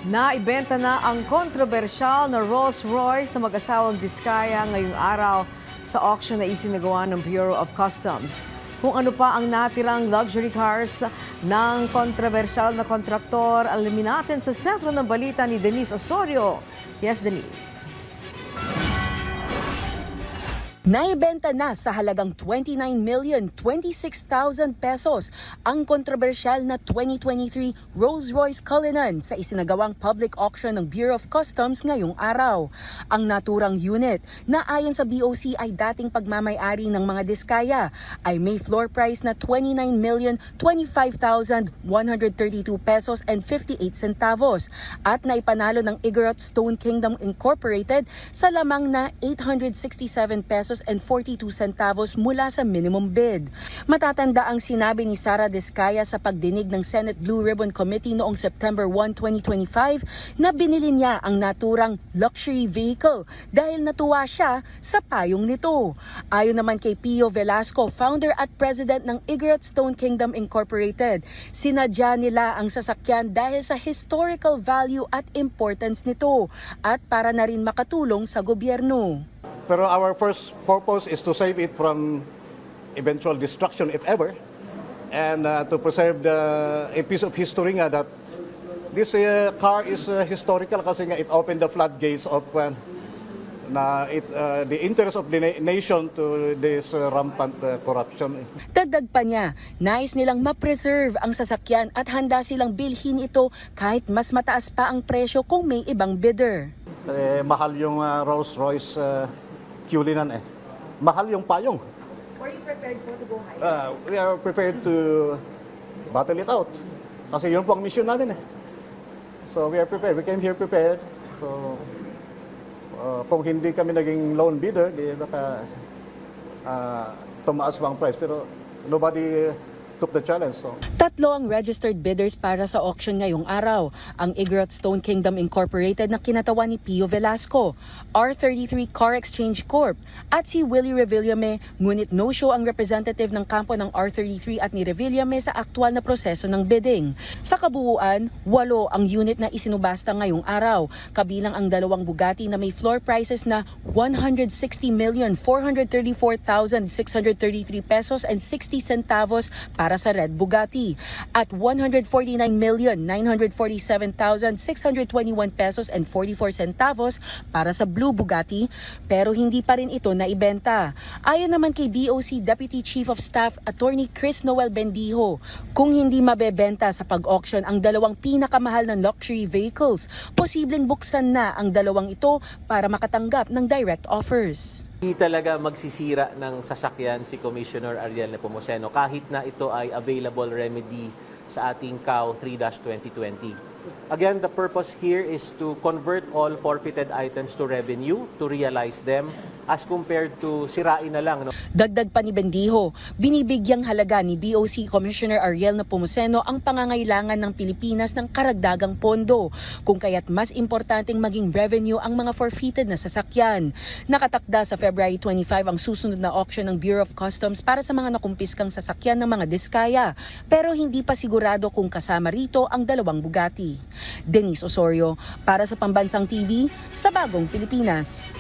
Naibenta na ang kontrobersyal na Rolls-Royce na mag-asawang Diskaya ngayong araw sa auction na isinagawa ng Bureau of Customs. Kung ano pa ang natirang luxury cars ng kontrobersyal na kontraktor, alamin natin sa sentro ng balita ni Denise Osorio. Yes, Denise. Naibenta na sa halagang 29,026,000 pesos ang kontrobersyal na 2023 Rolls-Royce Cullinan sa isinagawang public auction ng Bureau of Customs ngayong araw. Ang naturang unit na ayon sa BOC ay dating pagmamay-ari ng mga Diskaya ay may floor price na 29,025,132 pesos and 58 centavos at naipanalo ng Igorot Stone Kingdom Incorporated sa lamang na 867 pesos and 42 centavos mula sa minimum bid. Matatanda ang sinabi ni Sara Diskaya sa pagdinig ng Senate Blue Ribbon Committee noong September 1, 2025 na binili niya ang naturang luxury vehicle dahil natuwa siya sa payong nito. Ayon naman kay Pio Velasco, founder at president ng Igorot Stone Kingdom Incorporated, sinadya nila ang sasakyan dahil sa historical value at importance nito at para na rin makatulong sa gobyerno. Pero our first purpose is to save it from eventual destruction, if ever, and to preserve a piece of history nga that this car is historical kasi nga it opened the floodgates of the interest of the nation to this rampant corruption. Dagdag pa niya, nais nilang ma-preserve ang sasakyan at handa silang bilhin ito kahit mas mataas pa ang presyo kung may ibang bidder. Mahal yung Rolls-Royce Cullinan eh. Mahal yung payong. Were you prepared po to go higher? We are prepared to battle it out. Kasi yun po ang mission namin eh. So we are prepared. We came here prepared. So kung hindi kami naging lone bidder, di baka tumaas ba ang price. Pero nobody took the challenge. So. Tatlo ang registered bidders para sa auction ngayong araw. Ang Igorot Stone Kingdom Incorporated na kinatawan ni Pio Velasco, R33 Car Exchange Corp. at si Willie Revillame, ngunit no-show ang representative ng kampo ng R33 at ni Revillame sa aktual na proseso ng bidding. Sa kabuuan, 8 ang unit na isinubasta ngayong araw, kabilang ang dalawang Bugatti na may floor prices na 160,434,633 pesos and 60 centavos para sa Red Bugatti at 149,947,621 pesos and 44 centavos para sa Blue Bugatti, pero hindi pa rin ito naibenta. Ayon naman kay BOC Deputy Chief of Staff Attorney Chris Noel Bendijo, kung hindi mabebenta sa pag-auction ang dalawang pinakamahal na luxury vehicles, posibleng buksan na ang dalawang ito para makatanggap ng direct offers. Hindi talaga magsisira ng sasakyan si Commissioner Ariel Nepomuceno kahit na ito ay available remedy sa ating CAO 3-2020. Again, the purpose here is to convert all forfeited items to revenue, to realize them as compared to sirain na lang. No? Dagdag pa ni Bendijo, binibigyang halaga ni BOC Commissioner Ariel Nepomuceno ang pangangailangan ng Pilipinas ng karagdagang pondo, kung kaya't mas importanteng maging revenue ang mga forfeited na sasakyan. Nakatakda sa February 25 ang susunod na auction ng Bureau of Customs para sa mga nakumpiskang sasakyan ng mga Diskaya, pero hindi pa sigurado kung kasama rito ang dalawang Bugatti. Denise Osorio para sa Pambansang TV sa Bagong Pilipinas.